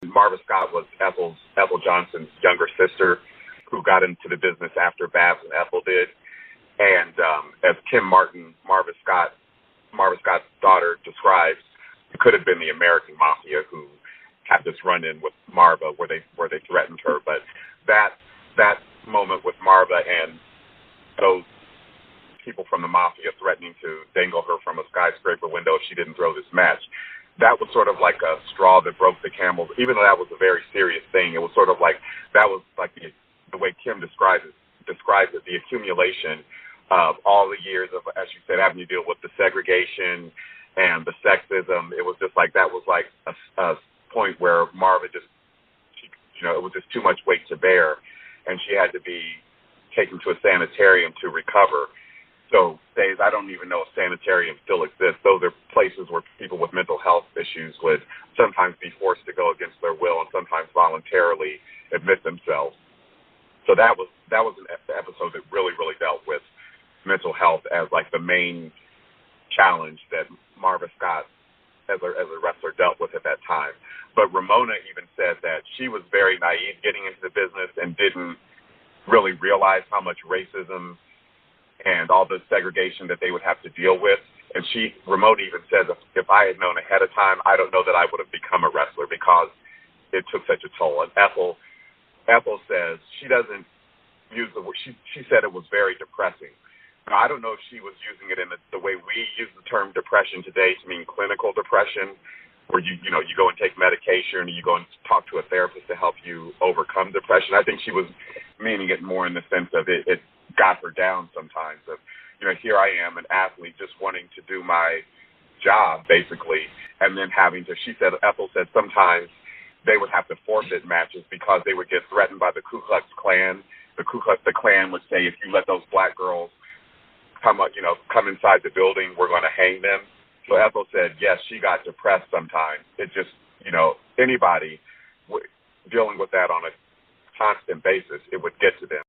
Marva Scott was Ethel Johnson's younger sister who got into the business after Babs and Ethel did. And as Kim Martin, Marva Scott's daughter, describes, it could have been the American Mafia who had this run-in with Marva where they threatened her. But that moment with Marva and those people from the Mafia threatening to dangle her from a skyscraper window if she didn't throw this match, that was sort of like a straw that broke the camel. Even though that was a very serious thing, it was sort of like, that was like the way Kim describes it, the accumulation of all the years of, as you said, having to deal with the segregation and the sexism. It was just like, that was like a point where Marva just, it was just too much weight to bear, and she had to be taken to a sanitarium to recover. So days, I don't even know if sanitariums still exist. Those are places where people with mental health issues would sometimes be forced to go against their will and sometimes voluntarily admit themselves. So that was an episode that really, really dealt with mental health as like the main challenge that Marva Scott as a wrestler dealt with at that time. But Ramona even said that she was very naive getting into the business and didn't really realize how much racism and all the segregation that they would have to deal with. And Ramona even said, if I had known ahead of time, I don't know that I would have become a wrestler because it took such a toll. And Ethel says she doesn't use the word, she said it was very depressing. Now, I don't know if she was using it in the way we use the term depression today to mean clinical depression, where you go and take medication or you go and talk to a therapist to help you overcome depression. I think she was meaning it more in the sense of it got her down sometimes of, here I am, an athlete just wanting to do my job basically, and then Ethel said sometimes they would have to forfeit matches because they would get threatened by the Ku Klux Klan. The Klan would say, if you let those black girls come inside the building, we're going to hang them. So Ethel said, yes, she got depressed sometimes. It just, anybody dealing with that on a constant basis, it would get to them.